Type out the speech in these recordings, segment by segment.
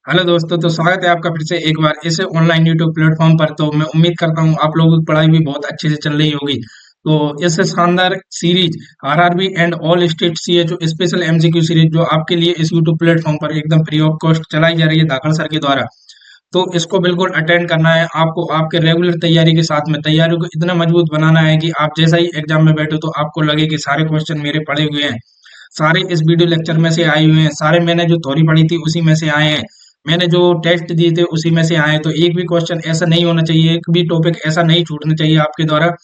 Hello दोस्तों, तो स्वागत है आपका फिर से एक बार इस ऑनलाइन यूट्यूब प्लेटफॉर्म पर। तो मैं उम्मीद करता हूँ आप लोगों की पढ़ाई भी बहुत अच्छे से चल रही होगी। तो इस शानदार series RRB and all state CA जो स्पेशल एमसीक्यू सीरीज जो आपके लिए इस यूट्यूब प्लेटफॉर्म पर एकदम फ्री ऑफ कॉस्ट चलाई जा रही है धाकड़ सर के द्वारा। तो इसको बिल्कुल अटेंड करना है आपको। आपके रेगुलर तैयारी के साथ में तैयारी को इतना मजबूत बनाना है कि आप जैसा ही एग्जाम में बैठो तो आपको लगे कि सारे क्वेश्चन मेरे पढ़े हुए हैं, सारे इस वीडियो लेक्चर में से आए हुए हैं, सारे मैंने जो थ्योरी पढ़ी थी उसी में से आए हैं, मैंने जो टेस्ट दिए थे उसी में से आए हैं। तो एक भी क्वेश्चन ऐसा नहीं होना चाहिए, एक भी टॉपिक ऐसा नहीं छूटना चाहिए आपके द्वारा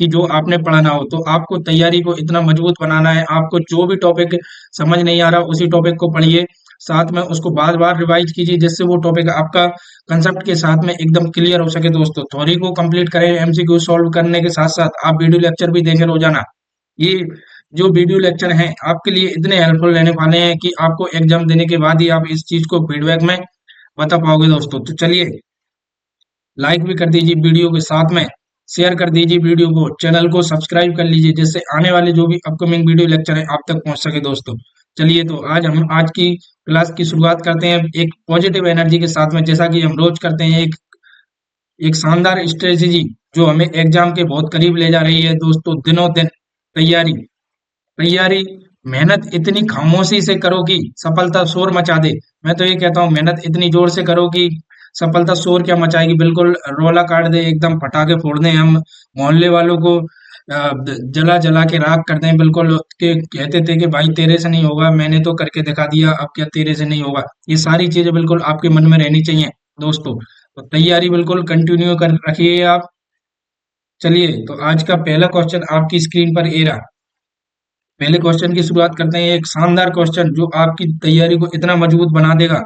कि जो आपने पढ़ा ना हो। तो आपको तैयारी को इतना मजबूत बनाना है, आपको जो भी टॉपिक समझ नहीं आ रहा उसी टॉपिक को पढ़िए, साथ में उसको बार बार रिवाइज कीजिए जिससे वो टॉपिक आपका कंसेप्ट के साथ में एकदम क्लियर हो सके। दोस्तों, थ्योरी को कंप्लीट करें, एमसीक्यू सॉल्व करने के साथ साथ आप वीडियो लेक्चर भी देंगे रोजाना। ये जो वीडियो लेक्चर हैं आपके लिए इतने हेल्पफुल रहने वाले हैं कि आपको एग्जाम देने के बाद ही आप इस चीज को फीडबैक में बता पाओगे। दोस्तों, तो चलिए लाइक भी कर दीजिए वीडियो के साथ में, शेयर कर दीजिए वीडियो को, चैनल को सब्सक्राइब कर लीजिए जिससे आने वाले जो भी अपकमिंग वीडियो लेक्चर है आप तक पहुंच सके। दोस्तों, चलिए तो आज हम आज की क्लास की शुरुआत करते हैं एक पॉजिटिव एनर्जी के साथ में, जैसा कि हम रोज करते हैं। एक एक शानदार स्ट्रेटेजी जो हमें एग्जाम के बहुत करीब ले जा रही है। दोस्तों, दिनों दिन तैयारी तैयारी मेहनत इतनी खामोशी से करो कि सफलता शोर मचा दे। मैं तो ये कहता हूँ मेहनत इतनी जोर से करो कि सफलता शोर क्या मचाएगी, बिल्कुल रोला काट दे, एकदम पटाखे फोड़ दें हम, मोहल्ले वालों को जला जला के राख कर दें बिल्कुल। के कहते थे कि भाई तेरे से नहीं होगा, मैंने तो करके दिखा दिया, अब क्या तेरे से नहीं होगा। ये सारी चीजें बिल्कुल आपके मन में रहनी चाहिए। दोस्तों, तो तैयारी बिल्कुल कंटिन्यू कर रखिए आप। चलिए तो आज का पहला क्वेश्चन आपकी स्क्रीन पर ए रहा। पहले क्वेश्चन की शुरुआत करते हैं, एक शानदार क्वेश्चन जो आपकी तैयारी को इतना मजबूत बना देगा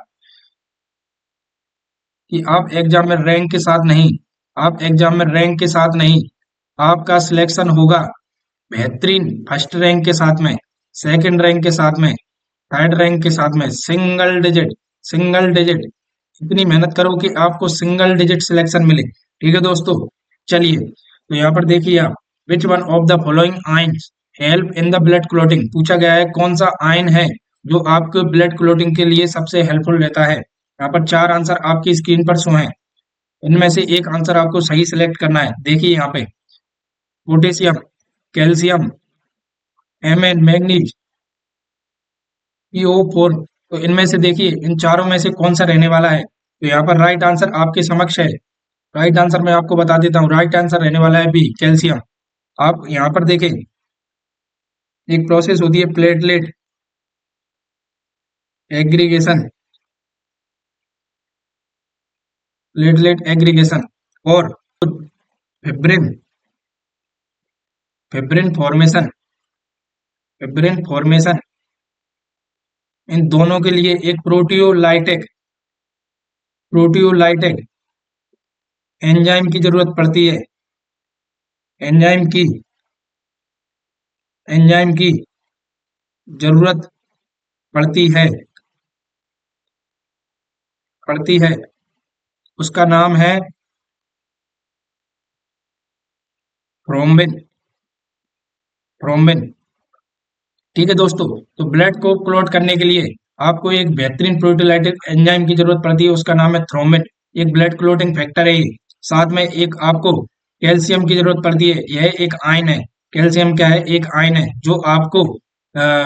कि आप एग्जाम में रैंक के साथ नहीं, आपका सिलेक्शन होगा बेहतरीन फर्स्ट रैंक के साथ में, सेकंड रैंक के साथ में, थर्ड रैंक के साथ में, सिंगल डिजिट। इतनी मेहनत करो कि आपको सिंगल डिजिट सिलेक्शन मिले। ठीक है दोस्तों, चलिए तो यहाँ पर देखिए आप, विच one of the following ions help in the blood clotting, पूछा गया है कौन सा आयन है जो आपके ब्लड क्लॉटिंग के लिए सबसे हेल्पफुल रहता है। यहाँ पर चार आंसर आपकी स्क्रीन पर शो हैं, इनमें से एक आंसर आपको सही सिलेक्ट करना है। देखिए यहाँ पे, potassium, calcium, MN, manganese, PO4। तो इनमें से देखिए इन चारों में से कौन सा रहने वाला है। तो यहाँ पर राइट आंसर आपके समक्ष है। राइट आंसर मैं आपको बता देता हूँ, राइट आंसर रहने वाला है बी, कैल्शियम। आप यहाँ पर देखें, एक प्रोसेस होती है प्लेटलेट एग्रीगेशन, और fibrin fibrin formation fibrin formation इन दोनों के लिए एक प्रोटियोलाइटिक एंजाइम की जरूरत पड़ती है। एंजाइम की एंजाइम की जरूरत पड़ती है पड़ती है उसका नाम है थ्रोम्बिन थ्रोम्बिन। ठीक है दोस्तों, तो ब्लड को क्लॉट करने के लिए आपको एक बेहतरीन प्रोटीलाइटिक एंजाइम की जरूरत पड़ती है, उसका नाम है थ्रोम्बिन। एक ब्लड क्लॉटिंग फैक्टर है ये। साथ में एक आपको कैल्शियम की जरूरत पड़ती है, यह एक आयन है। कैल्शियम क्या है, एक आयन है जो आपको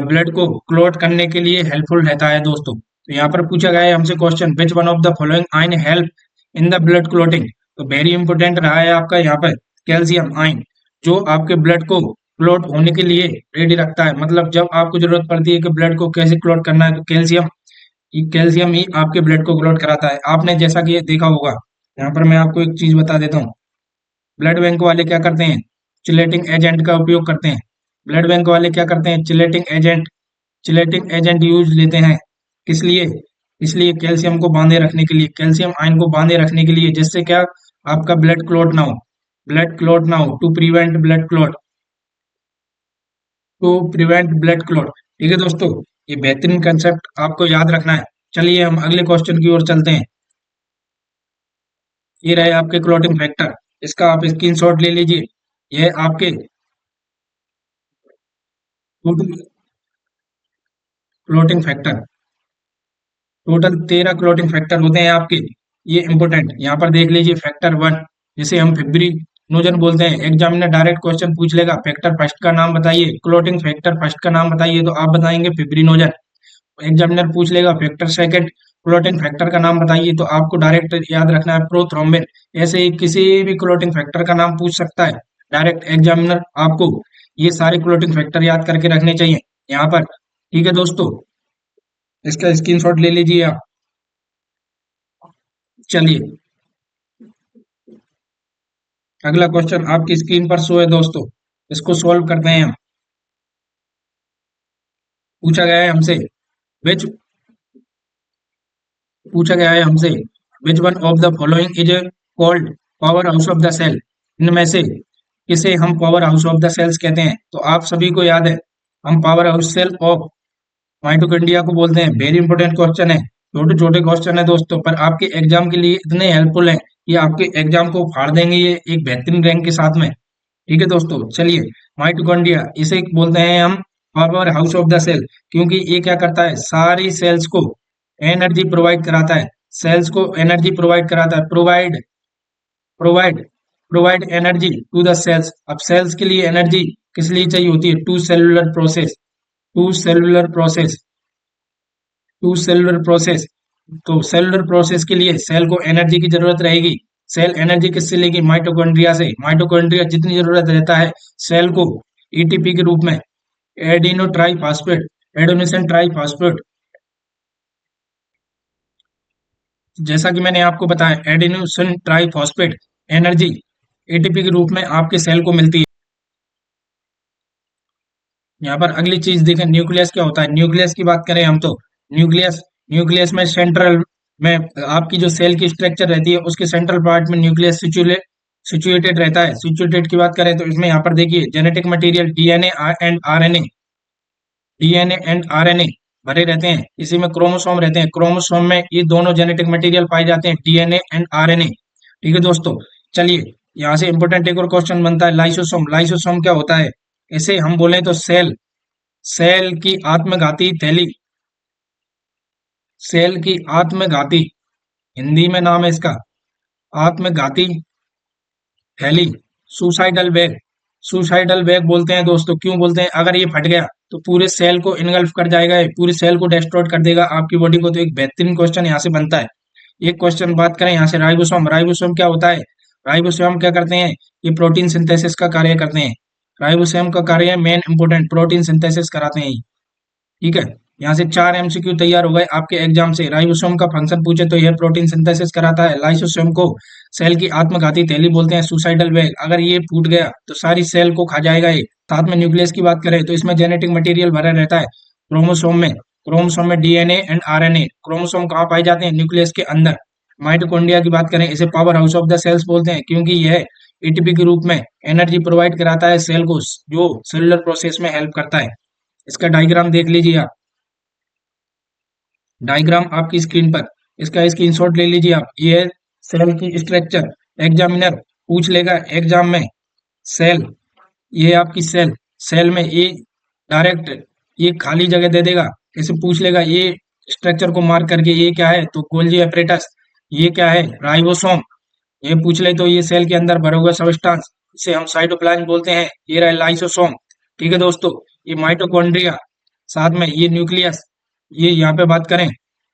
ब्लड को क्लॉट करने के लिए हेल्पफुल रहता है। दोस्तों, तो यहाँ पर पूछा गया है हमसे question, which one of the following ion help in the blood clotting. तो वेरी इंपोर्टेंट रहा है आपका यहाँ पर कैल्शियम आयन, जो आपके ब्लड को क्लॉट होने के लिए रेडी रखता है। मतलब जब आपको जरूरत पड़ती है कि ब्लड को कैसे क्लॉट करना है, तो कैल्शियम ही आपके ब्लड को क्लॉट कराता है। आपने जैसा कि ये देखा होगा, यहाँ पर मैं आपको एक चीज बता देता हूँ। ब्लड बैंक वाले क्या करते हैं, चिलेटिंग एजेंट का उपयोग करते हैं। ब्लड बैंक वाले क्या करते हैं, चिलेटिंग एजेंट यूज लेते हैं। किस लिए, इसलिए कैल्शियम को बांधे रखने के लिए, कैल्शियम आयन को बांधे रखने के लिए, जिससे क्या आपका ब्लड क्लॉट ना हो, टू प्रिवेंट ब्लड क्लॉट। ठीक है दोस्तों, ये बेहतरीन कंसेप्ट आपको याद रखना है। चलिए हम अगले क्वेश्चन की ओर चलते हैं। ये रहे आपके क्लॉटिंग फैक्टर, इसका आप स्क्रीनशॉट ले लीजिए। यह आपके clotting factor total 13 clotting factor होते हैं आपके। ये इंपॉर्टेंट यहाँ पर देख लीजिए, फैक्टर 1 जिसे हम फिब्रिनोजन बोलते हैं। एग्जामिनर डायरेक्ट क्वेश्चन पूछ लेगा, फैक्टर फर्स्ट का नाम बताइए, क्लोटिंग फैक्टर फर्स्ट का नाम बताइए, तो आप बताएंगे फिब्रिनोजन। एग्जामिनर पूछ लेगा फैक्टर सेकंड, क्लोटिंग फैक्टर का नाम बताइए, तो आपको डायरेक्ट याद रखना है प्रोथ्रोम्बिन। ऐसे ही किसी भी क्लोटिंग फैक्टर का नाम पूछ सकता है डायरेक्ट एग्जामिनर आपको। ये सारे क्लोटिंग फैक्टर याद करके रखने चाहिए यहाँ पर। ठीक है दोस्तों, इसका स्क्रीनशॉट ले लीजिए आप। चलिए, अगला क्वेश्चन आपकी स्क्रीन पर शो है दोस्तों, इसको सॉल्व करते हैं हम। पूछा गया है हमसे, विच पूछा गया है हमसे, which one of the following is called power house of the cell. इनमें से किसे हम power house of the cells कहते हैं? तो आप सभी को याद है, हम power house cell of mitochondria को बोलते हैं। वेरी इंपॉर्टेंट क्वेश्चन है, छोटे छोटे क्वेश्चन है दोस्तों, पर आपके एग्जाम के लिए इतने हेल्पफुल हैं कि आपके एग्जाम को फाड़ देंगे ये एक बेहतरीन रैंक के साथ में। ठीक है दोस्तों, चलिए, माइटोकॉन्ड्रिया इसे बोलते हैं हम power house of the cell, क्योंकि ये क्या करता है, सारी सेल्स को एनर्जी प्रोवाइड कराता है। सेल्स को एनर्जी प्रोवाइड कराता है, provide provide provide energy to the cells. अब सेल्स के लिए एनर्जी किस लिए चाहिए होती है? To cellular process, to cellular process, to cellular process. तो सेलुलर प्रोसेस के लिए सेल को एनर्जी की जरूरत रहेगी। सेल एनर्जी किससे लेगी? माइटोकॉन्ड्रिया से। माइटोकॉन्ड्रिया जितनी जरूरत रहता है सेल को एटीपी के रूप में, एडिनो ट्राइफॉस्फेट, एडोनिसिन ट्राइफॉस्फेट, जैसा कि मैंने आपको बताया, एडेनोसिन ट्राइफॉस्फेट एनर्जी एटीपी के रूप में आपके सेल को मिलती है। यहाँ पर अगली चीज देखें, न्यूक्लियस क्या होता है। न्यूक्लियस की बात करें हम तो न्यूक्लियस न्यूक्लियस में सेंट्रल में आपकी जो सेल की स्ट्रक्चर रहती है उसके सेंट्रल पार्ट में न्यूक्लियस सिचुएटेड रहता है। सिचुएटेड की बात करें तो इसमें यहाँ पर देखिए, genetic material DNA and RNA, DNA and RNA भरे रहते हैं। इसी में क्रोमोसोम रहते हैं, क्रोमोसोम में ये दोनों जेनेटिक मटेरियल पाए जाते हैं, डीएनए एंड आरएनए। ठीक है दोस्तों, चलिए, यहाँ से इंपोर्टेंट एक और क्वेश्चन बनता है, लाइसोसोम। लाइसोसोम क्या होता है? इसे हम बोले तो सेल सेल की आत्मघाती थैली, सेल की आत्मघाती, हिंदी में नाम है इसका आत्मघाती थैली, सुसाइडल बैग। सुसाइडल बैग बोलते हैं दोस्तों, क्यों बोलते हैं? अगर ये फट गया तो पूरे सेल को इनगल्फ कर जाएगा, ये पूरी सेल को डिस्ट्रॉय कर देगा आपकी बॉडी को। तो एक बेहतरीन क्वेश्चन यहाँ से बनता है। एक क्वेश्चन बात करें यहाँ से, राइबोसोम। राइबोसोम क्या होता है? राइबोसोम क्या करते हैं? ये प्रोटीन सिंथेसिस का कार्य करते हैं। राइबोसोम का कार्य है मेन इंपोर्टेंट, प्रोटीन सिंथेसिस कराते हैं। ठीक है, यहाँ से 4 एमसीक्यू तैयार हो गए आपके एग्जाम से। राइबोसोम का फंक्शन पूछे तो यह प्रोटीन सिंथेसिस कराता है। लाइसोसोम को सेल की आत्मघाती थैली बोलते हैं, सुसाइडल बैग। अगर ये फूट गया तो सारी सेल को खा जाएगा ये। साथ में न्यूक्लियस की बात करें तो इसमें जेनेटिक मटेरियल भरा रहता है क्रोमोसोम में डीएनए एंड आरएनए। क्रोमोसोम कहाँ पाए जाते हैं? न्यूक्लियस के अंदर। माइटोकॉन्ड्रिया की बात करें, इसे power house of the cells बोलते हैं, क्योंकि यह एटीपी के रूप में एनर्जी प्रोवाइड कराता है सेल को, जो सेलुलर प्रोसेस में हेल्प करता है। इसका डायग्राम देख लीजिए आप, डायग्राम आपकी स्क्रीन पर, इसका स्क्रीनशॉट ले लीजिए आप। ये है सेल की स्ट्रक्चर। एग्जामिनर पूछ लेगा एग्जाम में, सेल, ये आपकी सेल, सेल में ये डायरेक्ट ये खाली जगह दे देगा, इसे पूछ लेगा ये स्ट्रक्चर को मार्क करके, ये क्या है? तो गोल्जी एपरेटस। ये क्या है? राइबोसोम। ये पूछ ले तो ये सेल के अंदर भरा हुआ सबस्टांस, इसे हम साइटोप्लाज्म बोलते हैं। ये रहा लाइसोसोम। ठीक है दोस्तों, ये माइटोकॉन्ड्रिया, साथ में ये न्यूक्लियस। ये यहाँ पे बात करें,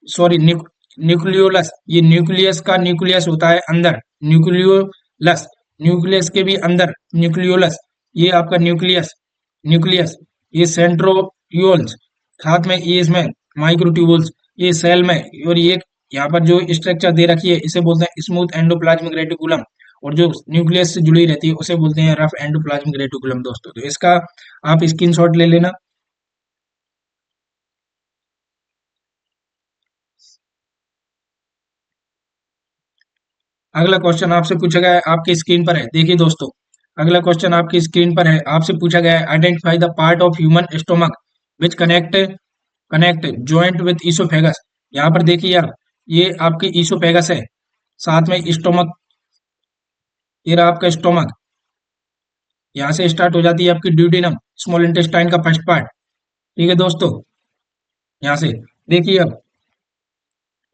सॉरी, न्यूक्लियोलस। ये न्यूक्लियस का न्यूक्लियस होता है अंदर, न्यूक्लियोलस। न्यूक्लियस के भी अंदर न्यूक्लियोलस। ये आपका न्यूक्लियस, न्यूक्लियस। ये सेंट्रोट्यूल्स, साथ में ये इसमें माइक्रोट्यूब्यूल्स, ये सेल में। और ये यहाँ पर जो स्ट्रक्चर दे रखी है इसे बोलते हैं स्मूथ एंडोप्लाज्मिक रेटिकुलम, और जो न्यूक्लियस से जुड़ी रहती है उसे बोलते हैं रफ एंडोप्लाज्मिक रेटिकुलम दोस्तों। तो इसका आप स्क्रीनशॉट ले लेना। अगला क्वेश्चन आपसे पूछा गया है, आपकी स्क्रीन पर है, देखिए दोस्तों। अगला क्वेश्चन आपकी स्क्रीन पर है, आपसे पूछा गया है, identify the part of human stomach which connect joint with oesophagus. यहाँ पर देखिए आप, ये आपकी ईसोफेगस है, साथ में स्टोमक, ये रहा आपका स्टोमक। यहाँ से स्टार्ट हो जाती है आपकी ड्यूडेनम, स्मॉल इंटेस्टाइन का फर्स्ट पार्ट। ठीक है दोस्तों, यहाँ से देखिए अब,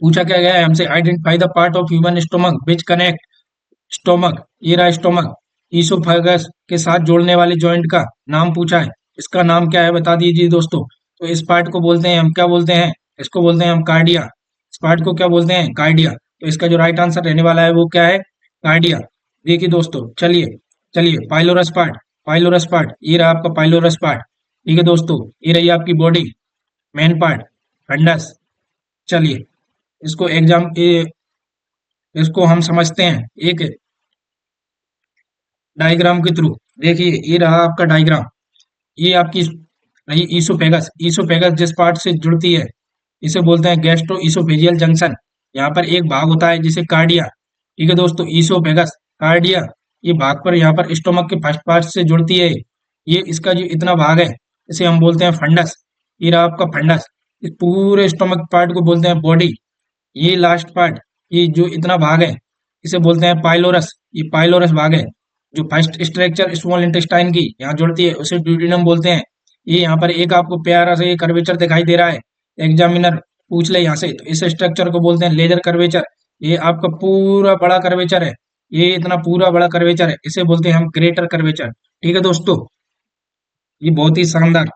पूछा क्या गया है हमसे, identify the part of human stomach which connect stomach, ये रहा स्टोमक, ईसोफेगस के साथ जोड़ने वाले जॉइंट का नाम पूछा है, इसका नाम क्या है बता दीजिए दोस्तों। तो इस पार्ट को बोलते हैं हम, क्या बोलते हैं, इसको बोलते हैं हम कार्डिया। इस पार्ट को क्या बोलते हैं, कार्डिया। तो इसका जो राइट आंसर रहने वाला है वो क्या है, कार्डिया। देखिए दोस्तों, चलिए चलिए, पाइलोरस पार्ट, पाइलोरस पार्ट, ये रहा आपका पाइलोरस पार्ट। ठीक है दोस्तों, ये रही आपकी बॉडी, मेन पार्ट, फंडस। चलिए, इसको इसको हम समझते हैं एक डायग्राम के थ्रू। देखिए, ये रहा आपका डायग्राम, ये आपकी रही ईसोफेगस। ईसोफेगस जिस पार्ट से जुड़ती है इसे बोलते हैं गैस्ट्रो ईसोफेजियल जंक्शन। यहाँ पर एक भाग होता है जिसे कार्डिया। ठीक है दोस्तों, ईसोफेगस, कार्डिया, ये भाग पर यहाँ पर स्टोमक के फर्स्ट पार्ट से जुड़ती है। ये इसका जो इतना भाग है इसे हम बोलते हैं फंडस। ये रहा आपका फंडस। इस पूरे स्टोमक पार्ट को बोलते हैं बॉडी। ये लास्ट पार्ट, ये जो इतना भाग है इसे बोलते हैं पाइलोरस। ये पाइलोरस भाग है जो फर्स्ट स्ट्रक्चर स्मॉल इंटेस्टाइन की यहाँ जुड़ती है, उसे ड्यूडेनम बोलते हैं। ये यहाँ पर एक आपको प्यारा सा ये कर्वेचर दिखाई दे रहा है, एग्जामिनर पूछ ले यहाँ से, तो इस स्ट्रक्चर को बोलते हैं लेजर कर्वेचर। ये आपका पूरा बड़ा कर्वेचर है, ये इतना पूरा बड़ा कर्वेचर है, इसे बोलते हैं हम ग्रेटर कर्वेचर। ठीक है दोस्तों, ये बहुत ही शानदार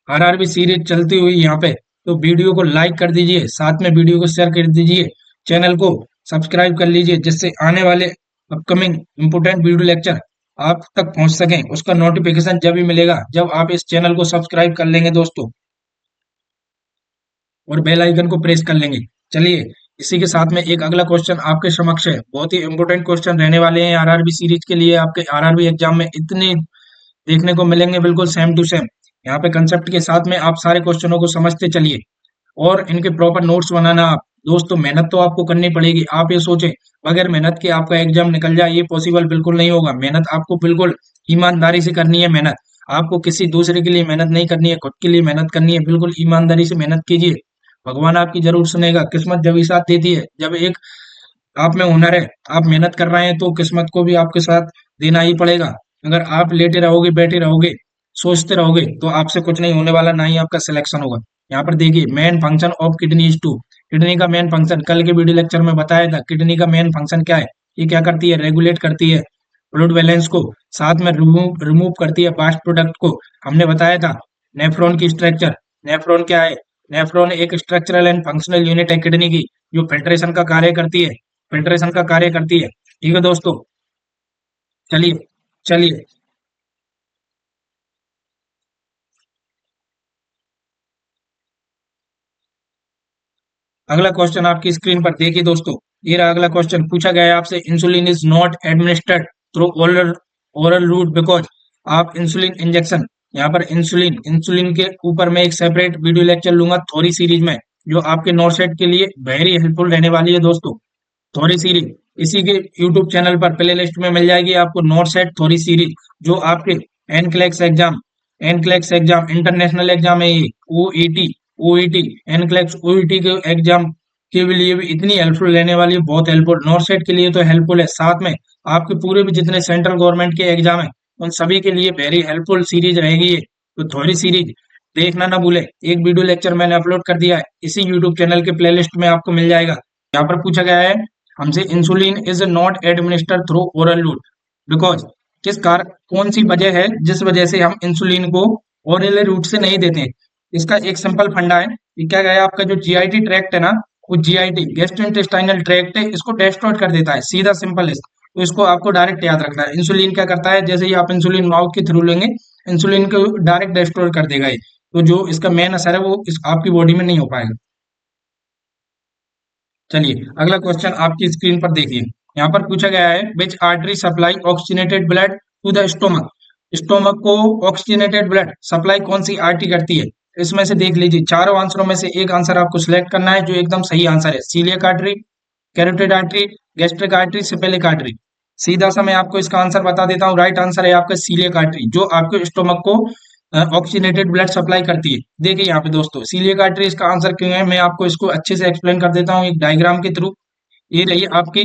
आरआरबी सीरीज चलती हुई यहाँ पे। तो वीडियो को लाइक कर दीजिए, साथ में वीडियो को शेयर कर दीजिए, चैनल को सब्सक्राइब कर लीजिए, जिससे आने वाले अपकमिंग इंपोर्टेंट वीडियो लेक्चर आप तक पहुंच सकें। उसका नोटिफिकेशन जब भी मिलेगा जब आप इस चैनल को सब्सक्राइब कर लेंगे दोस्तों, और बेल आइकन को प्रेस कर लेंगे। चलिए, इसी के साथ में एक अगला क्वेश्चन आपके समक्ष है, बहुत ही इंपोर्टेंट क्वेश्चन रहने वाले हैं आरआरबी सीरीज के लिए। आपके आरआरबी एग्जाम में इतने देखने को मिलेंगे, बिल्कुल सेम टू सेम। यहाँ पे कंसेप्ट के साथ में आप सारे क्वेश्चनों को समझते चलिए और इनके प्रॉपर नोट्स बनाना। आप दोस्तों, मेहनत तो आपको करनी पड़ेगी। आप ये सोचें बगैर मेहनत के आपका एग्जाम निकल जाए, ये पॉसिबल बिल्कुल नहीं होगा। मेहनत आपको बिल्कुल ईमानदारी से करनी है। मेहनत आपको किसी दूसरे के लिए मेहनत नहीं करनी है, खुद के लिए मेहनत करनी है। बिल्कुल ईमानदारी से मेहनत कीजिए, भगवान आपकी जरूर सुनेगा। किस्मत जब ही साथ देती है, जब एक आप में हुनर है, आप मेहनत कर रहे हैं, तो किस्मत को भी आपके साथ देना ही पड़ेगा। अगर आप लेटे रहोगे, बैठे रहोगे, सोचते रहोगे, तो आपसे कुछ नहीं होने वाला, ना ही आपका सिलेक्शन होगा। यहाँ पर देखिए, main function of kidney is to, kidney का मेन फंक्शन कल के वीडियो लेक्चर में बताया था। किडनी का मेन फंक्शन क्या है, ये क्या करती है, रेगुलेट करती है फ्लूइड बैलेंस को, साथ में रिमूव रिमूव करती है फास्ट प्रोडक्ट को। हमने बताया था नेफ्रॉन की स्ट्रक्चर। नेफ्रॉन क्या है, नेफ्रॉन एक स्ट्रक्चरल एंड फंक्शनल यूनिट है किडनी की, जो फिल्ट्रेशन का कार्य करती है, फिल्ट्रेशन का कार्य करती है। ठीक है दोस्तों, चलिए चलिए, अगला क्वेश्चन आपकी स्क्रीन पर देखिए दोस्तों। ये रहा अगला क्वेश्चन, पूछा गया है आपसे, insulin is not administered through oral oral route because. आप इंसुलिन इंजेक्शन, यहाँ पर इंसुलिन इंसुलिन के ऊपर मैं एक सेपरेट वीडियो लेक्चर लूंगा थोड़ी सीरीज में, जो आपके नॉर्सेट के लिए वेरी हेल्पफुल रहने वाली है दोस्तों। थोड़ी सीरीज इसी के यूट्यूब चैनल पर प्ले लिस्ट में मिल जाएगी आपको, नॉर्थ सेट थोड़ी सीरीज, जो आपके NCLEX exam, NCLEX exam international exam है ये, ओईटी, ओईटी, एनक्लेक्स ओईटी के एग्जाम के लिए भी इतनी हेल्पफुल रहने वाली है, बहुत हेल्पफुल। नॉर्थ सेट के लिए तो हेल्पफुल है, साथ में आपके पूरे भी जितने सेंट्रल गवर्नमेंट के एग्जाम है उन सभी के लिए वेरी हेल्पफुल सीरीज रहेगी ये। तो थोड़ी सीरीज देखना ना भूले, एक वीडियो लेक्चर मैंने अपलोड कर दिया है, इसी यूट्यूब चैनल के प्लेलिस्ट में आपको मिल जाएगा। यहाँ पर पूछा गया है हमसे, insulin is not administered through oral route because, किस कार कौन सी वजह है जिस वजह से हम इंसुलिन को ओरल रूट से नहीं देते। इसका एक सिंपल फंडा है, ये क्या गया, आपका जो जीआईटी ट्रैक्ट है ना, वो जीआईटी गैस्ट्रोइंटेस्टाइनल ट्रैक्ट है, इसको डिस्ट्रॉय कर देता है, सीधा सिंपल है। तो इसको आपको डायरेक्ट याद रखना है। इंसुलिन क्या करता है, जैसे ही आप इंसुलिन माउथ के थ्रू लेंगे, इंसुलिन को डायरेक्ट डिस्ट्रॉय कर देगा ये। तो जो इसका मेन असर है वो इस आपकी बॉडी में नहीं हो पाएगा। चलिए, अगला क्वेश्चन आपकी स्क्रीन पर देखिए। यहाँ पर पूछा गया है, which artery supply oxygenated blood to the stomach. Stomach को ऑक्सीजनेटेड ब्लड सप्लाई कौन सी आर्टरी करती है। इसमें से देख लीजिए, चारों आंसरों में से एक आंसर आपको सिलेक्ट करना है जो एकदम सही आंसर है। Coeliac artery, carotid artery, gastric artery, cephalic artery. सीधा सा मैं आपको इसका आंसर बता देता हूँ, राइट आंसर है आपका सीलियक आर्टरी, जो आपके स्टोमक को ऑक्सीजनेटेड ब्लड सप्लाई करती है। देखिए यहाँ पे दोस्तों, सीलियक आर्टरी इसका आंसर क्यों है, मैं आपको इसको अच्छे से एक्सप्लेन कर देता हूँ एक डायग्राम के थ्रू। ये रही आपकी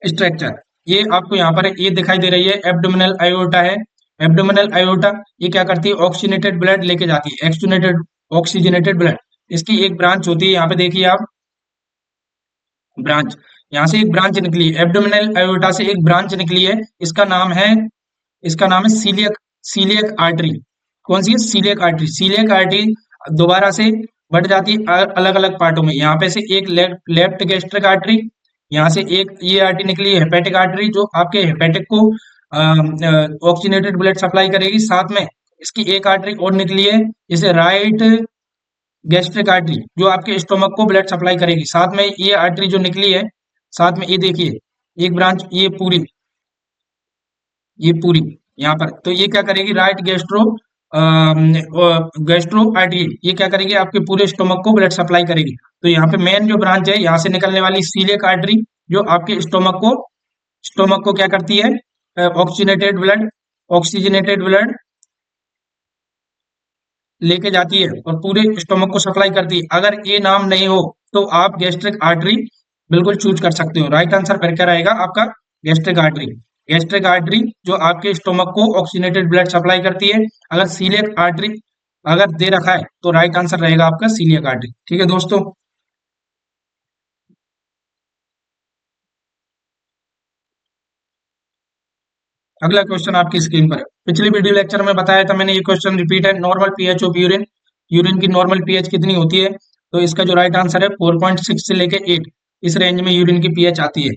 स्ट्रक्चर, ये आपको यहाँ पर ये दिखाई दे रही है, एब्डोमिनल आयोटा है। एब्डोमिनल आयोटा ये क्या करती है, ऑक्सीजनेटेड ब्लड लेके जाती है, ऑक्सीजनेटेड ऑक्सीजनेटेड ब्लड। इसकी एक ब्रांच होती है, यहाँ पे देखिए आप, ब्रांच, यहाँ से एक ब्रांच निकली है, एब्डोमिनल एओर्टा से एक ब्रांच निकली है। इसका नाम है, इसका नाम है सीलियक, सीलियक आर्टरी। कौन सी है? Coeliac artery. सीलियक आर्टरी दोबारा से बढ़ जाती है अलग अलग पार्टों में। यहाँ पे से एक लेफ्ट गैस्ट्रिक आर्टरी, यहाँ से एक ये आर्टरी निकली है हेपेटिक आर्टरी, जो आपके हेपेटिक को ऑक्सीजनेटेड ब्लड सप्लाई करेगी। साथ में इसकी एक आर्टरी और निकली है, इसे राइट गैस्ट्रिक आर्टरी, जो आपके स्टोमक को ब्लड सप्लाई करेगी। साथ में ये आर्टरी जो निकली है, साथ में ये देखिए एक ब्रांच, ये पूरी यहाँ पर, तो ये क्या करेगी, राइट गैस्ट्रो आर्टरी, ये क्या करेगी, आपके पूरे स्टोमक को ब्लड सप्लाई करेगी। तो यहाँ पे मेन जो ब्रांच है, यहाँ से निकलने वाली सीलियक आर्टरी, जो आपके स्टोमक को क्या करती है, ऑक्सीजनेटेड ब्लड, ऑक्सीजनेटेड ब्लड लेके जाती है और पूरे स्टोमक को सप्लाई करती है। अगर ये नाम नहीं हो तो आप गैस्ट्रिक आर्टरी बिल्कुल चूज कर सकते हो। राइट आंसर फिर क्या रहेगा आपका, गैस्ट्रिक आर्टरी। गैस्ट्रिक आर्टरी जो आपके स्टोमक को ऑक्सीजनेटेड ब्लड सप्लाई करती है। अगर सीलियक आर्टरी अगर दे रखा है तो राइट आंसर रहेगा आपका सीलियक आर्टरी। ठीक है दोस्तों। अगला क्वेश्चन आपकी स्क्रीन पर है। पिछले वीडियो लेक्चर में बताया था मैंने, ये क्वेश्चन रिपीट है। Normal pH of urine, urine की नॉर्मल पीएच कितनी होती है? तो इसका जो राइट आंसर है 4.6 से लेके 8, इस रेंज में यूरिन की पीएच आती है।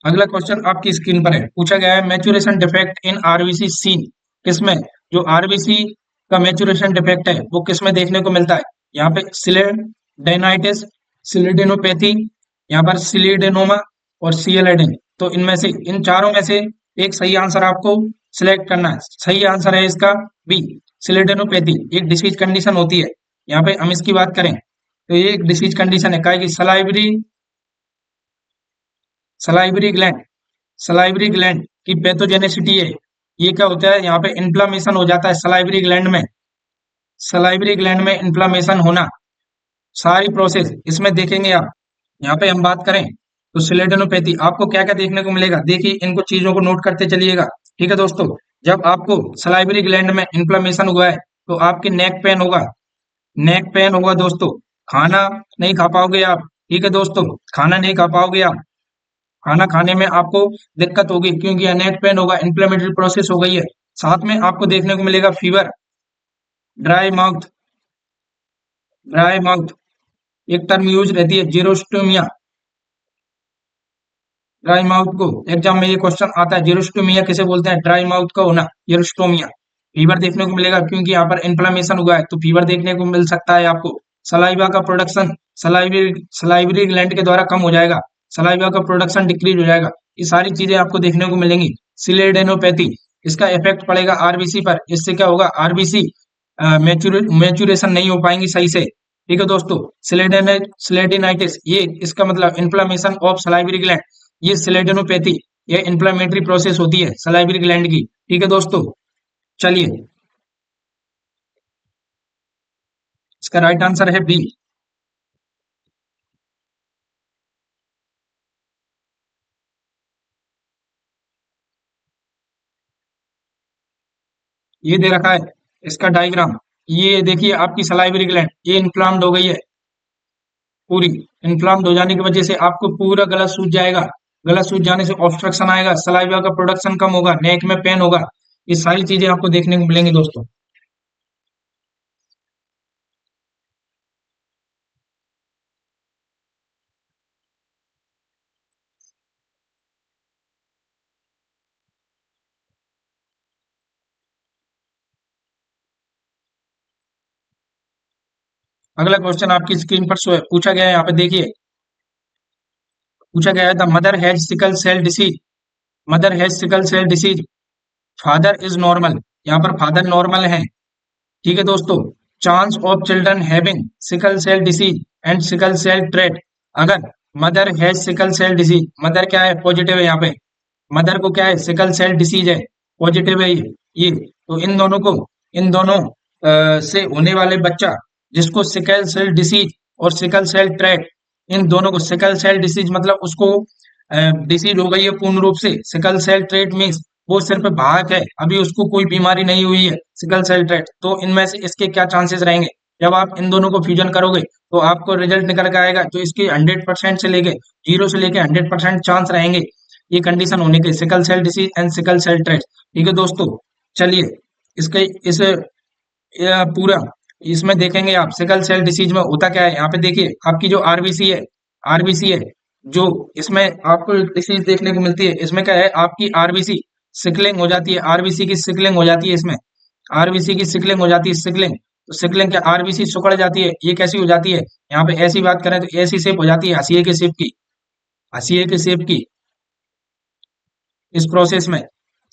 अगला क्वेश्चन आपकी स्क्रीन पर है। पूछा गया है maturation defect in RBC seen, किसमें? जो आरबीसी का मैचुरेशन डिफेक्ट है वो किसमें देखने को मिलता है? यहाँ पे सिलेडेनाइटिस, सिलिडेनोपैथी, यहाँ पर सिलिडेनोमा और सीएलएडइन। तो इनमें से, इन चारों में से एक सही आंसर आपको सिलेक्ट करना है। सही आंसर है इसका बी, सिलिडेनोपैथी। एक डिसीज कंडीशन होती है। यहाँ पे हम इसकी बात करें तो ये एक डिसीज कंडीशन है, क्या है कि salivary, salivary gland, salivary gland की पैथोजेनेसिटी है। ये क्या होता है, यहाँ पे इन्फ्लामेशन हो जाता है सलाइवरी ग्लैंड में, सलाइवरी ग्लैंड में इन्फ्लामेशन होना, सारी प्रोसेस इसमें देखेंगे आप। यहाँ पे हम बात करें तो सिलेडेनोपैथी आपको क्या क्या देखने को मिलेगा, देखिए इनको चीजों को नोट करते चलिएगा। ठीक है दोस्तों, जब आपको सलाइवरी ग्लैंड में इन्फ्लामेशन हुआ है तो आपके नेक पेन होगा, नेक पेन होगा दोस्तों। खाना नहीं खा पाओगे आप। ठीक है दोस्तों, खाना नहीं खा पाओगे आप, खाना खाने में आपको दिक्कत होगी क्योंकि नेक पेन होगा, इन्फ्लेमेटरी प्रोसेस हो गई है। साथ में आपको देखने को मिलेगा fever, dry mouth, dry mouth एक टर्म यूज रहती है, जीरोस्टोमिया। ड्राई माउथ को एग्जाम में ये क्वेश्चन आता है, जीरोस्टोमिया किसे बोलते हैं? ड्राई माउथ का होना, जीरोस्टोमिया। फीवर देखने को मिलेगा क्योंकि यहाँ पर इन्फ्लेमेशन हुआ है, तो फीवर देखने को मिल सकता है आपको। सलाइवा का प्रोडक्शन सलाइवरी सलाइवरी ग्लैंड के द्वारा कम हो जाएगा, सलाइवा का प्रोडक्शन डिक्रीज हो जाएगा। ये सारी चीजें आपको देखने को मिलेंगी। सिलेडेनोपैथी, इसका इफेक्ट पड़ेगा आरबीसी पर। इससे क्या होगा, आरबीसी मैच्योरेशन नहीं हो पाएंगी सही से। ठीक है दोस्तों, सिलेडेनाइटिस, ये इसका मतलब इन्फ्लामेशन ऑफ सलाइवरी ग्लैंड। ये सिलेडेनोपैथी, ये इन्फ्लामेटरी प्रोसेस होती है सलाइवरी ग्लैंड की। ठीक है दोस्तों, चलिए इसका राइट आंसर है बी। ये दे रखा है इसका डायग्राम, ये देखिए आपकी सलाइवरी ग्लैंड ये इन्फ्लाम्ड हो गई है पूरी। इन्फ्लाम्ड हो जाने की वजह से आपको पूरा गला सूज जाएगा, गला सूज जाने से ऑब्स्ट्रक्शन आएगा, सलाइवा का प्रोडक्शन कम होगा, नेक में पेन होगा। ये सारी चीजें आपको देखने को मिलेंगी दोस्तों। अगला क्वेश्चन आपकी स्क्रीन पर शो है। पूछा गया है यहाँ पे देखिए, पूछा गया है the mother has sickle cell disease, mother has sickle cell disease, father is normal. यहाँ पर फादर नॉर्मल है। ठीक है दोस्तों, chance of children having sickle cell disease and sickle cell trait. अगर mother has sickle cell disease, mother क्या है, positive है यहाँ पे, मदर को क्या है, सिकल सेल डिसीज है, पॉजिटिव है ये। तो इन दोनों को, इन दोनों से होने वाले बच्चा जिसको सिकल सेल डिसीज और सिकल सेल ट्रेट, इन दोनों को, सिकल सेल डिसीज मतलब उसको डिसीज हो गई है पूर्ण रूप से, सिकल सेल ट्रेट मीन्स वो सिर्फ भाग है, अभी उसको कोई बीमारी नहीं हुई है, सिकल सेल ट्रेट। तो इनमें से इसके क्या चांसेस रहेंगे? जब आप इन दोनों को फ्यूजन करोगे तो आपको रिजल्ट निकल के आएगा, जो इसके 100% से लेके 0 से लेके 100% चांस रहेंगे ये कंडीशन होने के, sickle cell disease and sickle cell trait. ठीक है दोस्तों, चलिए इसके इस पूरा इसमें देखेंगे आप सिकल सेल डिसीज में होता क्या है। यहाँ पे देखिए आपकी जो आरबीसी है, आरबीसी है जो इसमें आपको डिसीज देखने को मिलती है, इसमें क्या है आपकी आरबीसी सिकलिंग हो जाती है, आरबीसी की सिकलिंग हो जाती है इसमें, आरबीसी की सिकलिंग हो जाती है, सिकलिंग। तो सिकलिंग क्या, आरबीसी सिकुड़ जाती है, ये कैसी हो जाती है, यहाँ पे ऐसी बात करें तो ऐसी शेप हो जाती है, हसीए के शेप की, हसीए के शेप की इस प्रोसेस में,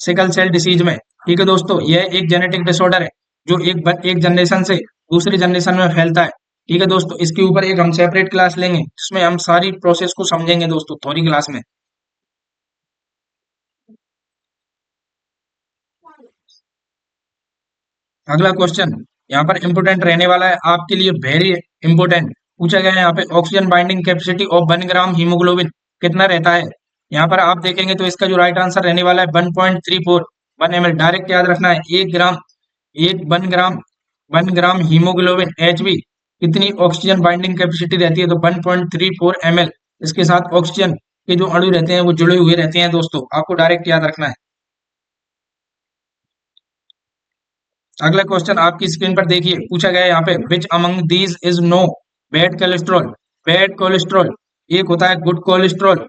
सिकल सेल डिसीज में। ठीक है दोस्तों, यह एक जेनेटिक डिसऑर्डर है जो एक जनरेशन से दूसरी जनरेशन में फैलता है। ठीक है दोस्तों, इसके ऊपर एक हम सेपरेट क्लास लेंगे जिसमें हम सारी प्रोसेस को समझेंगे दोस्तों, थ्योरी क्लास में। अगला क्वेश्चन यहाँ पर इंपोर्टेंट रहने वाला है आपके लिए, वेरी इंपोर्टेंट पूछा गया है यहाँ पे, oxygen binding capacity of 1 gram haemoglobin कितना रहता है। यहाँ पर आप देखेंगे तो इसका जो राइट आंसर रहने वाला है 1.34 1 ml। डायरेक्ट याद रखना है, 1 ग्राम, एक 1 ग्राम, 1 ग्राम हीमोग्लोबिन एच बी कितनी ऑक्सीजन बाइंडिंग कैपेसिटी रहती है, तो 1.34 ml। इसके साथ ऑक्सीजन के जो अणु रहते हैं वो जुड़े हुए रहते हैं दोस्तों, आपको डायरेक्ट याद रखना है। अगला क्वेश्चन आपकी स्क्रीन पर देखिए, पूछा गया है यहाँ पे, which among these is no bad cholesterol. Bad cholesterol, एक होता है गुड कोलेस्ट्रॉल,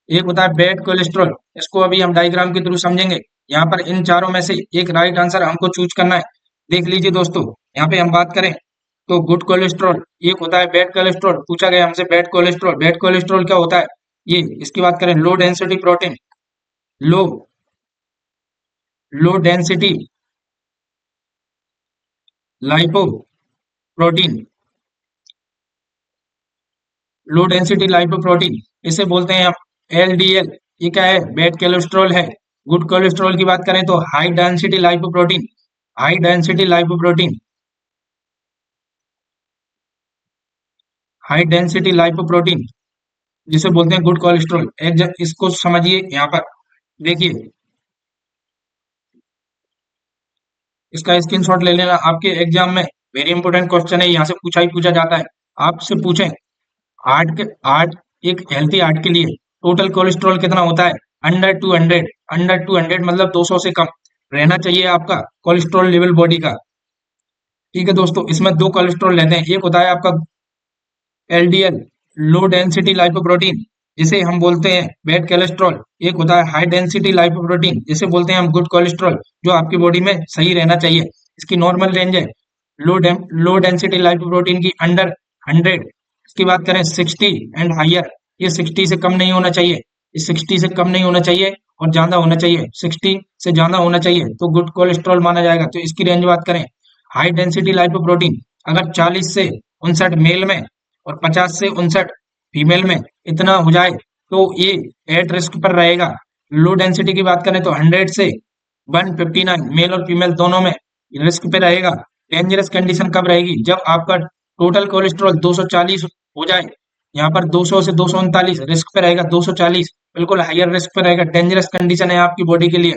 एक होता है बैड कोलेस्ट्रॉल। इसको अभी हम डायग्राम के थ्रू समझेंगे। यहाँ पर इन चारों में से एक राइट आंसर हमको चूज करना है। देख लीजिए दोस्तों, यहाँ पे हम बात करें तो गुड कोलेस्ट्रॉल, एक होता है बैड कोलेस्ट्रॉल। पूछा गया हमसे बैड कोलेस्ट्रॉल, बैड कोलेस्ट्रॉल क्या होता है, ये इसकी बात करें, low density protein, low low density lipoprotein, low density lipoprotein, इसे बोलते हैं हम एलडीएल। ये क्या है, बैड कोलेस्ट्रॉल है। गुड कोलेस्ट्रॉल की बात करें तो high density lipoprotein, high density lipoprotein, high density lipoprotein जिसे बोलते हैं गुड कोलेस्ट्रॉल। इसको समझिए, यहाँ पर देखिए, इसका स्क्रीनशॉट ले लेना, आपके एग्जाम में वेरी इंपॉर्टेंट क्वेश्चन है, यहाँ से पूछा ही पूछा जाता है। आपसे पूछें हार्ट, एक हेल्थी हार्ट के लिए टोटल कोलेस्ट्रॉल कितना होता है, अंडर 200, अंडर 200 मतलब 200 से कम रहना चाहिए आपका कोलेस्ट्रॉल लेवल बॉडी का। ठीक है दोस्तों, इसमें दो कोलेस्ट्रॉल रहते हैं, एक होता है आपका एलडीएल, लो डेंसिटी लाइपोप्रोटीन, जिसे हम बोलते हैं बैड कोलेस्ट्रॉल। एक होता है हाई डेंसिटी लाइपोप्रोटीन, जिसे बोलते हैं हम गुड कोलेस्ट्रॉल, जो आपकी बॉडी में सही रहना चाहिए। इसकी नॉर्मल रेंज है लो डेंसिटी लाइपोप्रोटीन की अंडर 100। इसकी बात करें 60 एंड हायर, ये 60 से कम नहीं होना चाहिए, ये 60 से कम नहीं होना चाहिए और ज्यादा होना चाहिए, 60 से ज्यादा होना चाहिए तो गुड कोलेस्ट्रॉल माना जाएगा। तो इसकी रेंज बात करें, हाई डेंसिटी लाइपोप्रोटीन अगर 40 से 59 मेल में और 50 से 59 फीमेल में इतना हो जाए तो ये एट रिस्क पर रहेगा। लो डेंसिटी की बात करें तो 100 से 159 मेल और फीमेल दोनों में रिस्क पे रहेगा। डेंजरस कंडीशन कब रहेगी, जब आपका टोटल कोलेस्ट्रॉल 240 हो जाए। यहाँ पर 200 से 239 रिस्क पे रहेगा, 240 बिल्कुल हायर रिस्क पे रहेगा, डेंजरस कंडीशन है आपकी बॉडी के लिए।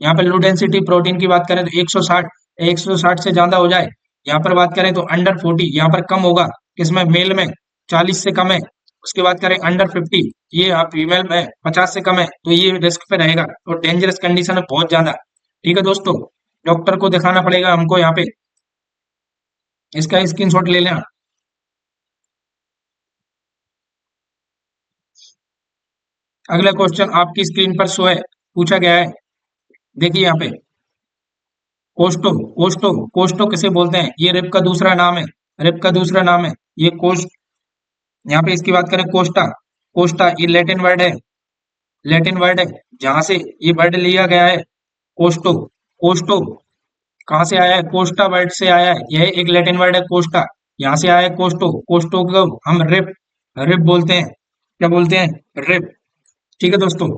यहाँ पर लो डेंसिटी प्रोटीन की बात करें तो 160 से ज्यादा हो जाए। यहाँ पर बात करें तो अंडर 40, यहाँ पर कम होगा, किसमें, मेल में 40 से कम है। उसके बाद करें अंडर 50, ये आप फीमेल में 50 से कम है तो ये रिस्क पे रहेगा, तो डेंजरस कंडीशन है बहुत ज्यादा। ठीक है दोस्तों, डॉक्टर को दिखाना पड़ेगा हमको यहाँ पे, इसका स्क्रीनशॉट ले लेना। अगला क्वेश्चन आपकी स्क्रीन पर शो है, पूछा गया है, देखिए यहाँ पे, कोस्टो, कोस्टो किसे बोलते हैं, ये रिप का दूसरा नाम है, रिप का दूसरा नाम है ये कोस्ट। यहाँ पे इसकी बात करें कोस्टा, कोस्टा ये लैटिन वर्ड है, लैटिन वर्ड है जहां से ये वर्ड लिया गया है, कोस्टो। कोस्टो कहाँ से आया है, कोस्टा वर्ड से आया है, यह एक लैटिन वर्ड है कोस्टा, यहाँ से आया है कोस्टो। कोस्टो को हम रिप, रिप बोलते हैं, क्या बोलते हैं, रिप। ठीक है दोस्तों,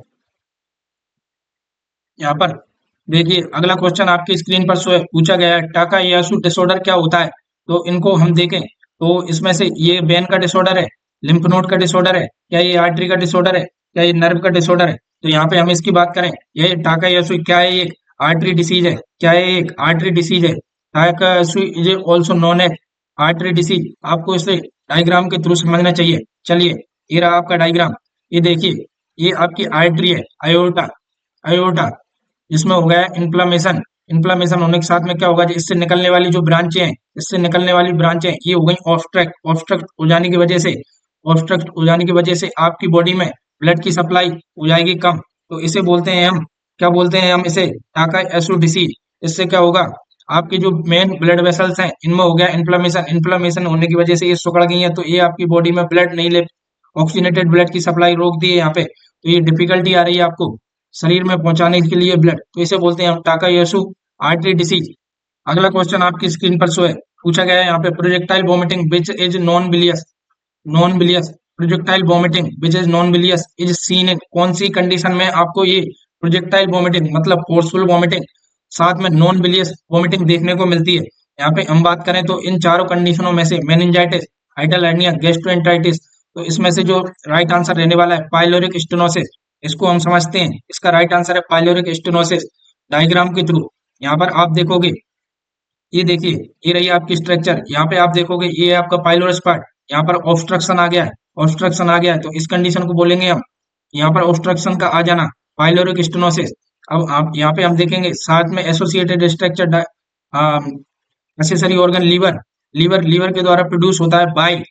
यहाँ पर देखिए अगला क्वेश्चन आपकी स्क्रीन पर पूछा गया है, टाकायासु डिसऑर्डर क्या होता है। तो इनको हम देखें तो इसमें से ये वेन का डिसऑर्डर है, लिम्फ नोड का डिसऑर्डर है, क्या ये आर्टरी का डिसऑर्डर है, क्या ये नर्व का डिसऑर्डर है। तो यहाँ पे हम इसकी बात करें, ये टाकायासु क्या है? ये आर्टरी डिसीज है। क्या है? एक आर्टरी डिसीज है। Takayasu is also known as artery disease. आपको इसे डायग्राम के थ्रू समझना चाहिए। चलिए, ये रहा आपका डायग्राम। ये देखिए, ये आपकी आर्टरी है, आयोटा। आयोटा, इसमें हो गया इन्फ्लामेशन। इन्फ्लामेशन होने के साथ में क्या होगा? इससे निकलने वाली जो ब्रांचें हैं, इससे निकलने वाली ब्रांचें ये हो गई ऑब्स्ट्रक्ट। ऑब्स्ट्रक्ट हो जाने की वजह से, ऑब्स्ट्रक्ट हो जाने की वजह से आपकी बॉडी में ब्लड की सप्लाई हो जाएगी कम। तो इसे बोलते हैं हम, क्या बोलते हैं हम इसे? टाकायासु डिसीज। इससे क्या होगा? आपकी जो मेन ब्लड वेसल्स हैं, इनमें हो गया इन्फ्लामेशन। इन्फ्लामेशन होने की वजह से ये सिकुड़ गई हैं, तो ये आपकी बॉडी में ब्लड नहीं ले, ऑक्सीजनेटेड ब्लड की सप्लाई रोक दी है यहाँ पे। तो ये डिफिकल्टी आ रही है आपको शरीर में पहुंचाने के लिए ब्लड, तो इसे बोलते हैं हम टाकायासु आर्टरी डिसीज। अगला क्वेश्चन आपकी स्क्रीन पर शो है। पूछा गया है यहाँ पे, projectile vomiting which is non bilious. Non bilious, projectile vomiting which is non bilious is seen in, कौन सी कंडीशन में आपको ये प्रोजेक्टाइल वॉमिटिंग मतलब फोर्सफुल वॉमिटिंग साथ में नॉन बिलियस वॉमिटिंग देखने को मिलती है? यहाँ पे हम बात करें तो इन चारों कंडीशनों में से मेनिंजाइटिस, हाइडल हर्निया, गैस्ट्रोएंटराइटिस, तो इसमें से जो राइट आंसर रहने वाला है पाइलोरिक स्टेनोसिस। इसको हम समझते हैं, इसका राइट आंसर है पाइलोरिक स्टेनोसिस। डायग्राम के थ्रू यहाँ पर आप देखोगे, ये देखिए, ये रही आपकी स्ट्रक्चर। यहाँ पे आप देखोगे, ये है आपका पाइलोरस पार्ट। यहाँ पर ऑब्स्ट्रक्शन आ गया है, ऑब्स्ट्रक्शन आ गया है, तो इस कंडीशन को बोलेंगे हम, यहाँ पर ऑब्स्ट्रक्शन का आ जाना, पाइलोरिक स्टेनोसिस। अब आप यहाँ पे हम देखेंगे साथ में associated structure, accessory organ liver. Liver के द्वारा प्रोड्यूस होता है बाइल।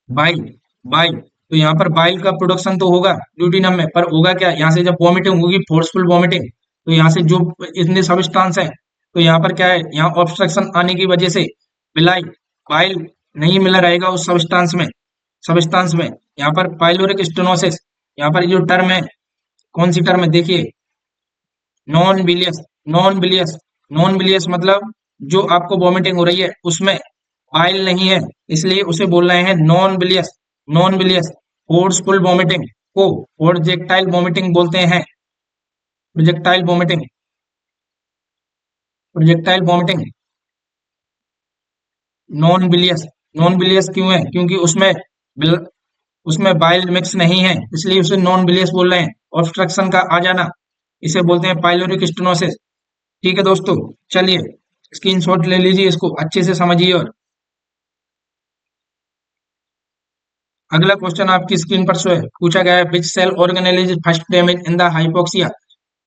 बाइल, बाइल, तो यहाँ पर बाइल का प्रोडक्शन तो होगा ड्यूटीनम में, पर होगा क्या? यहाँ से जब वॉमिटिंग होगी, फोर्सफुल वॉमिटिंग, तो यहाँ से जो इतने सबस्टांस है, तो यहाँ पर क्या है? यहाँ ऑब्स्ट्रक्शन आने की वजह से बिलाई, बाइल नहीं मिला रहेगा उस सबस्टांस में यहाँ पर पाइलोरिक स्टेनोसिस। यहाँ पर जो टर्म है, कौन सी टर्म है? देखिए, non bilious. Non bilious, non बिलियस मतलब जो आपको वॉमिटिंग हो रही है उसमें बाइल नहीं है, इसलिए उसे बोल रहे हैं non bilious. Non bilious forceful vomiting को प्रोजेक्टाइल वॉमिटिंग बोलते हैं। Projectile vomiting, projectile vomiting non bilious. Non bilious क्यों है? क्योंकि उसमें बाइल मिक्स नहीं है, इसलिए उसे नॉन बिलियस बोल रहे हैं। ऑब्स्ट्रक्शन का आ जाना, इसे बोलते हैं पाइलोरिक स्टेनोसिस। ठीक है दोस्तों, चलिए स्क्रीनशॉट ले लीजिए, इसको अच्छे से समझिए। और अगला क्वेश्चन आपकी स्क्रीन पर शो है। पूछा गया है, which cell organelle is first damage in the hypoxia.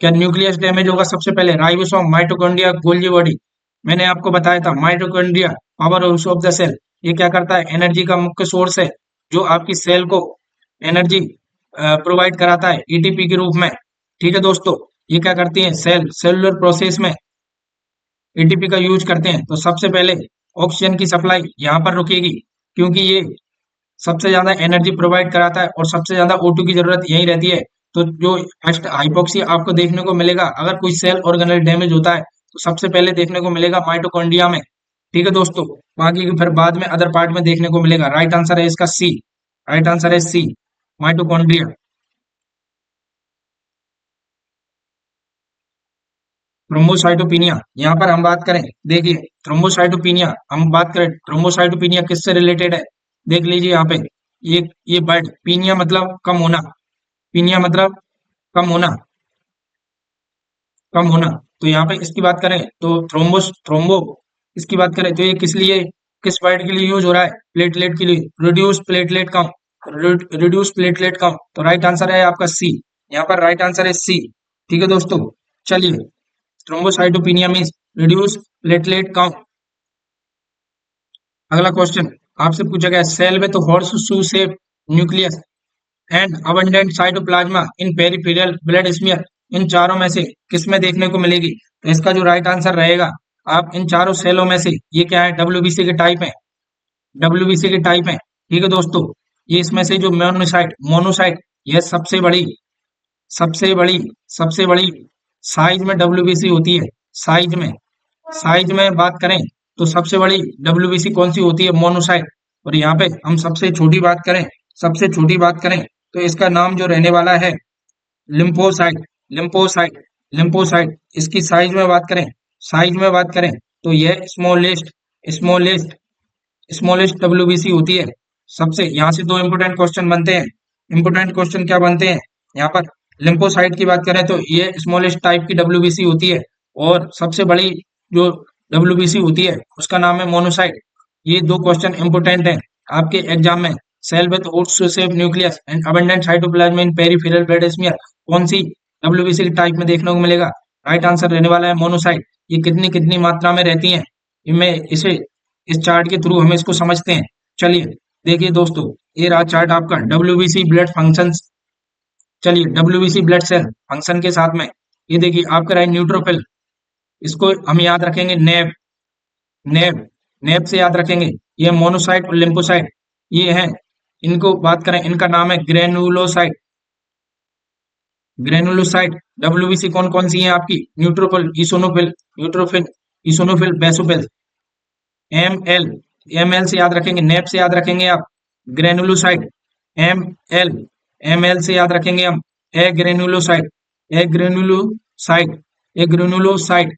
क्या न्यूक्लियस डैमेज होगा सबसे पहले? Ribosome, mitochondria, Golgi body. मैंने आपको बताया था mitochondria power house of the cell. ये क्या करता है? एनर्जी का मुख्य सोर्स है, जो आपकी सेल को एनर्जी प्रोवाइड कराता है एटीपी के रूप में। ठीक है दोस्तों, ये क्या करती है? सेलुलर प्रोसेस में एटीपी का यूज करते हैं, तो सबसे पहले ऑक्सीजन की सप्लाई यहाँ पर रुकेगी, क्योंकि ये सबसे ज्यादा एनर्जी प्रोवाइड कराता है और सबसे ज्यादा O2 की जरूरत यही रहती है। तो जो फर्स्ट हाइपोक्सिया आपको देखने को मिलेगा, अगर कोई सेल ऑर्गेनेल डैमेज होता है, तो सबसे पहले देखने को मिलेगा माइटोकॉन्ड्रिया में। ठीक है दोस्तों, बाकी फिर बाद में अदर पार्ट में देखने को मिलेगा। राइट आंसर है इसका सी। राइट आंसर है सी, माइटोकॉन्ड्रिया। थ्रोम्बोसाइटोपिनिया, यहाँ पर हम बात करें, देखिए थ्रोम्बोसाइटोपिनिया, हम बात करें थ्रोम्बोसाइटोपिनिया किससे रिलेटेड है? देख लीजिए यहाँ पे, ये वर्ड पीनिया मतलब कम होना, पीनिया मतलब कम होना, कम होना। तो यहाँ पे इसकी बात करें तो थ्रोम्बो इसकी बात करें तो ये किस लिए, किस वर्ड के लिए यूज हो रहा है? प्लेटलेट के लिए, reduce platelet count, reduce platelet count. तो राइट आंसर है आपका सी। यहाँ पर राइट आंसर है सी। ठीक है दोस्तों, चलिए, thrombocytopenia means reduce platelet count. अगला क्वेश्चन आपसे पूछा गया, सेल में तो horse shoe shape nucleus and abundant cytoplasm in peripheral blood smear, इन चारों में से किस में देखने को मिलेगी? तो इसका जो राइट आंसर रहेगा, आप इन चारों सेलों में से, ये क्या है? डब्ल्यूबीसी के टाइप है, डब्ल्यूबीसी के टाइप है। ठीक है दोस्तों, ये इसमें से जो मोनोसाइट, मोनोसाइट, यह सबसे बड़ी सबसे बड़ी साइज में डब्ल्यूबीसी होती है। साइज में, साइज में बात करें तो सबसे बड़ी डब्ल्यूबीसी कौन सी होती है? मोनोसाइट। और यहाँ पे हम सबसे छोटी बात करें, सबसे छोटी बात करें तो इसका नाम जो रहने वाला है लिम्फोसाइट। लिम्फोसाइट, लिम्फोसाइट, इसकी साइज में बात करें, साइज में बात करें तो यह स्मॉलेस्ट स्मॉलेस्ट डब्ल्यूबीसी होती है। सबसे यहाँ से दो इंपोर्टेंट क्वेश्चन बनते हैं। इंपोर्टेंट क्वेश्चन क्या बनते हैं? यहाँ पर लिम्फोसाइट की बात करें तो ये स्मॉलेस्ट टाइप की डब्ल्यूबीसी होती है, और सबसे बड़ी जो डब्ल्यूबीसी होती है उसका नाम है मोनोसाइट। ये दो क्वेश्चन इंपोर्टेंट हैं आपके एग्जाम में। Cell with oats shape nucleus and abundant cytoplasm in peripheral blood smear, कौन सी डब्ल्यूबीसी टाइप में देखने को मिलेगा? राइट आंसर रहने वाला है मोनोसाइट। ये कितनी कितनी मात्रा में रहती हैं, इनमें इसे इस चार्ट के थ्रू हम इसको समझते हैं। चलिए देखिए दोस्तों, ये रहा चार्ट आपका डब्ल्यूबीसी ब्लड फंक्शंस। चलिए डब्ल्यूबीसी ब्लड सेल फंक्शन के साथ में ये देखिए आपका रहा न्यूट्रोफिल, इसको हम याद रखेंगे नेब। नेब नेब से याद रखेंगे। ये मोनोसाइट और लिम्फोसाइट ये हैं, इनको बात करें इनका नाम है ग्रेनुलोसाइट। ग्रेनुलोसाइट डब्ल्यूबीसी कौन कौन सी है आपकी? Neutrophil, eosinophil, neutrophil, eosinophil, basophil. M L, M L से याद रखेंगे, नेप से याद रखेंगे आप granulocyte. M L, M L से याद रखेंगे हम agranulocyte, agranulocyte, agranulocyte.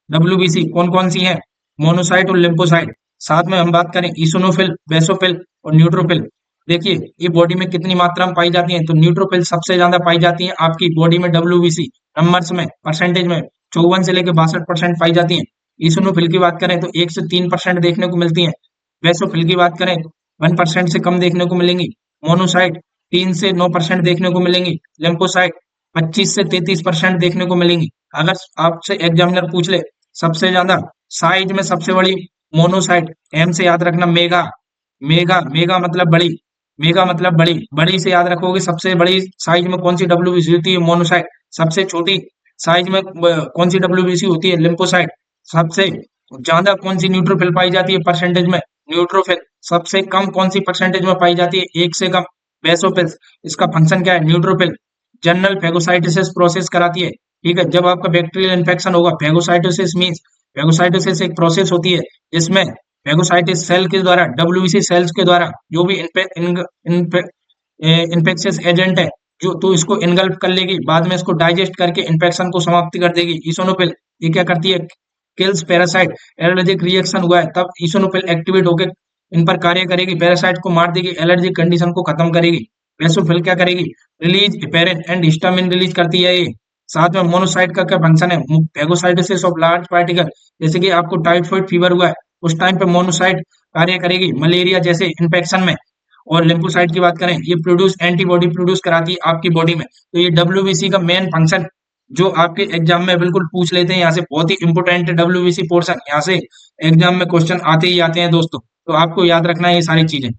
WBC कौन कौन सी है? मोनोसाइट और लिम्फोसाइट। साथ में हम बात करें इसोनोफिल, बेसोफिल और न्यूट्रोफिल। देखिए ये बॉडी में कितनी मात्रा में पाई जाती है, तो न्यूट्रोफिल सबसे ज्यादा पाई जाती है आपकी बॉडी में डब्ल्यूबीसी नंबर्स में, परसेंटेज में 54 से लेकर 62% पाई जाती है। इसोनोफिल की बात करें तो 1 से 3% देखने को मिलती है। बेसोफिल की बात करें 1% से कम देखने को मिलेंगी। मोनोसाइट 3 से 9% देखने को मिलेंगी। लिम्फोसाइट 25 से 33% देखने को मिलेंगी। अगर आपसे एग्जामिनर पूछ ले सबसे ज्यादा साइज में सबसे बड़ी मोनोसाइट, एम से याद रखना मेगा, मेगा मेगा मतलब बड़ी, मेगा मतलब बड़ी, बड़ी से याद रखोगे सबसे बड़ी साइज में कौन सी डब्ल्यूबीसी होती है? मोनोसाइट। सबसे छोटी साइज में कौन सी डब्ल्यूबीसी होती है? लिम्फोसाइट। सबसे ज्यादा कौन सी न्यूट्रोफिल पाई जाती है परसेंटेज में? न्यूट्रोफिल। सबसे कम कौन सी परसेंटेज में पाई जाती है? 1 से कम, बेसोफिल। इसका फंक्शन क्या है? न्यूट्रोफिल जनरल फेगोसाइटोसिस प्रोसेस कराती है। ठीक है, जब आपका बैक्टीरियल इन्फेक्शन होगा, फेगोसाइटोसिस मींस, फेगोसाइटोसिस एक प्रोसेस होती है जिसमें फेगोसाइटिस सेल के द्वारा, डब्ल्यूबीसी सेल्स के द्वारा जो भी इन्फेक्शियस एजेंट है जो, तो इसको इनगल्फ कर लेगी, बाद में इसको डाइजेस्ट करके इन्फेक्शन को समाप्त कर देगी। इसोनोफिल ये क्या करती है? Kills parasite. एलर्जिक रिएक्शन हुआ है तब इसोनोफिल एक्टिवेट होकर इन पर कार्य करेगी, पैरासाइट को मार देगी, एलर्जिक कंडीशन को खत्म करेगी। बेसोफिल क्या करेगी? Release heparin and histamine release करती है ये। साथ में मोनोसाइट का क्या फंक्शन है? फेगोसाइटोसिस ऑफ लार्ज पार्टिकल, जैसे कि आपको टाइफाइड फीवर हुआ है उस टाइम पे मोनोसाइट कार्य करेगी मलेरिया जैसे इन्फेक्शन में। और लिम्फोसाइट की बात करें, ये प्रोड्यूस एंटीबॉडी प्रोड्यूस कराती है आपकी बॉडी में। तो ये डब्ल्यूबीसी का मेन फंक्शन जो आपके एग्जाम में बिल्कुल पूछ लेते हैं, यहाँ से बहुत ही इंपोर्टेंट डब्ल्यूबीसी पोर्शन, यहाँ से एग्जाम में क्वेश्चन आते ही आते हैं दोस्तों, तो आपको याद रखना है ये सारी चीजें।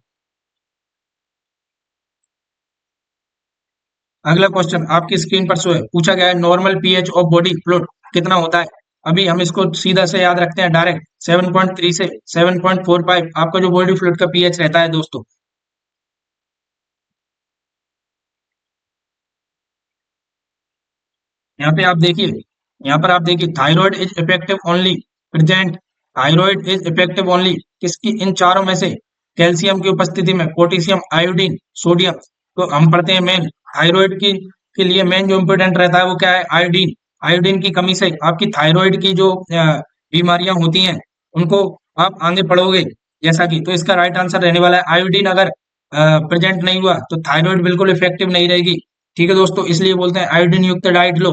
अगला क्वेश्चन आपकी स्क्रीन पर शो है, पूछा गया है normal pH of body fluid कितना होता है? अभी हम इसको सीधा से याद रखते हैं डायरेक्ट, 7.3 से 7.45 आपका जो बॉडी फ्लूइड का पीएच रहता है दोस्तों। यहाँ पे आप देखिए, यहाँ पर आप देखिए thyroid is effective only present, thyroid is effective only किसकी? इन चारों में से। कैल्शियम की उपस्थिति में, पोटेशियम, आयोडीन, सोडियम। तो हम पढ़ते हैं मेन थायराइड की के लिए मेन जो इम्पोर्टेंट रहता है वो क्या है? आयोडीन। आयोडीन की कमी से आपकी थायराइड की जो बीमारियां होती हैं उनको आप आगे पढ़ोगे जैसा कि, तो इसका राइट आंसर रहने वाला है आयोडीन अगर प्रेजेंट नहीं हुआ तो थायराइड बिल्कुल इफेक्टिव नहीं रहेगी। ठीक है दोस्तों, इसलिए बोलते हैं आयोडीन युक्त डाइट लो।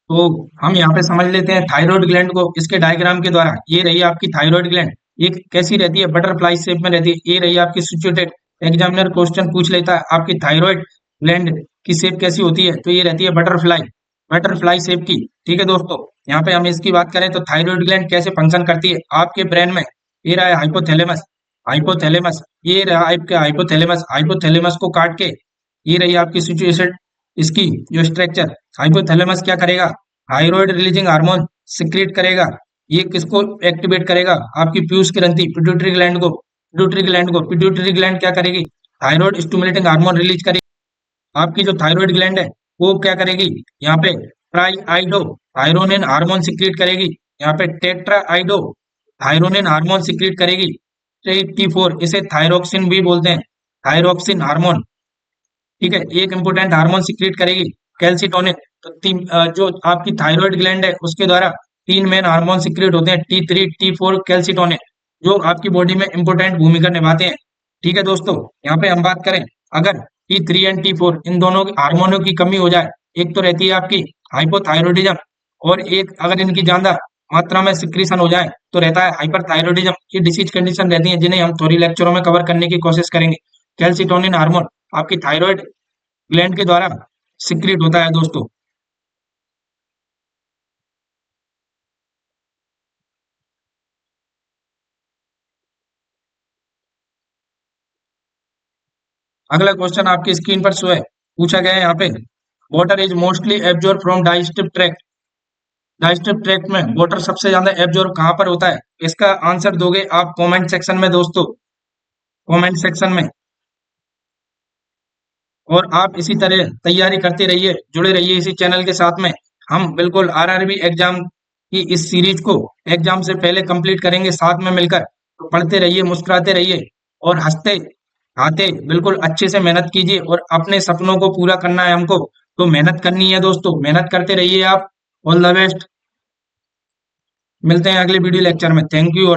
तो हम यहाँ पे समझ लेते हैं थायराइड ग्लैंड को इसके डायग्राम के द्वारा। ये रही आपकी थायराइड ग्लैंड, ये कैसी रहती है? बटरफ्लाई शेप में रहती है। ये रही आपकी सिचुएटेड, एग्जामिनर क्वेश्चन पूछ लेता है आपकी थायराइड ग्लैंड की शेप कैसी होती है, तो ये रहती है बटरफ्लाई, बटरफ्लाई शेप की। ठीक है दोस्तों, यहाँ पे हम इसकी बात करें तो थायराइड ग्लैंड कैसे फंक्शन करती है आपके ब्रेन में। ये रहा है हाइपोथैलेमस, हाइपोथैलेमस, ये रहा आपका हाइपोथैलेमस, हाइपोथैलेमस को काट के ये रही आपकी सिचुएशन, इसकी जो स्ट्रक्चर। हाइपोथैलेमस क्या करेगा? थायराइड रिलीजिंग हार्मोन सिक्रेट करेगा। ये किसको एक्टिवेट करेगा? आपकी पीयूष ग्रंथि, पिट्यूटरी ग्लैंड को, पिट्यूटरी ग्लैंड को। पिट्यूटरी ग्लैंड क्या करेगी? थायराइड स्टिमुलेटिंग हार्मोन रिलीज करेगी। आपकी जो थायराइड ग्लैंड है वो क्या करेगी? यहाँ पे ट्राई आइडो थायरोनिन हार्मोन सिक्रेट करेगी। यहाँ पे टेट्रा आइडो थायरोनिन हार्मोन सिक्रेट करेगी। T4 इसे थायरोक्सिन भी बोलते हैं, थायरोक्सिन हार्मोन। ठीक है, एक इंपोर्टेंट हार्मोन सिक्रेट करेगी कैल्सिटोनिन। तो जो आपकी थायराइड ग्लैंड है उसके द्वारा तीन मेन हार्मोन सिक्रेट होते हैं, T3, T4, कैल्सिटोनिन, जो आपकी बॉडी में इंपोर्टेंट भूमिका निभाते हैं। ठीक है दोस्तों, यहाँ पे हम बात करें अगर T3 एंड T4 इन दोनों हार्मोनों की कमी हो जाए, एक तो रहती है आपकी हाइपोथायरॉयडिज्म, और एक अगर इनकी ज्यादा मात्रा में सिक्रीशन हो जाए तो रहता है हाइपरथायरॉयडिज्म। ये डिसीज कंडीशन रहती है जिन्हें हम थोड़ी लेक्चरों में कवर करने की कोशिश करेंगे। कैल्सिटोनिन हार्मोन आपकी थायराइड ग्लैंड के द्वारा सिक्रीट होता है दोस्तों। अगला क्वेश्चन आपकी स्क्रीन पर शो है, पूछा गया है यहाँ पे, water is mostly absorb from digestive tract. Digestive tract में वाटर सबसे ज्यादा एब्जॉर्ब कहाँ पर होता है? इसका आंसर दोगे आप कमेंट सेक्शन में दोस्तों, कमेंट सेक्शन में। और आप इसी तरह तैयारी करते रहिए, जुड़े रहिए इसी चैनल के साथ में। हम बिल्कुल आरआरबी एग्जाम की इस सीरीज को एग्जाम से पहले कंप्लीट करेंगे साथ में मिलकर। तो पढ़ते रहिए, मुस्कुराते रहिए और हंसते खाते बिल्कुल अच्छे से मेहनत कीजिए, और अपने सपनों को पूरा करना है हमको, तो मेहनत करनी है दोस्तों, मेहनत करते रहिए आप। All the best. मिलते हैं अगले वीडियो लेक्चर में। Thank you.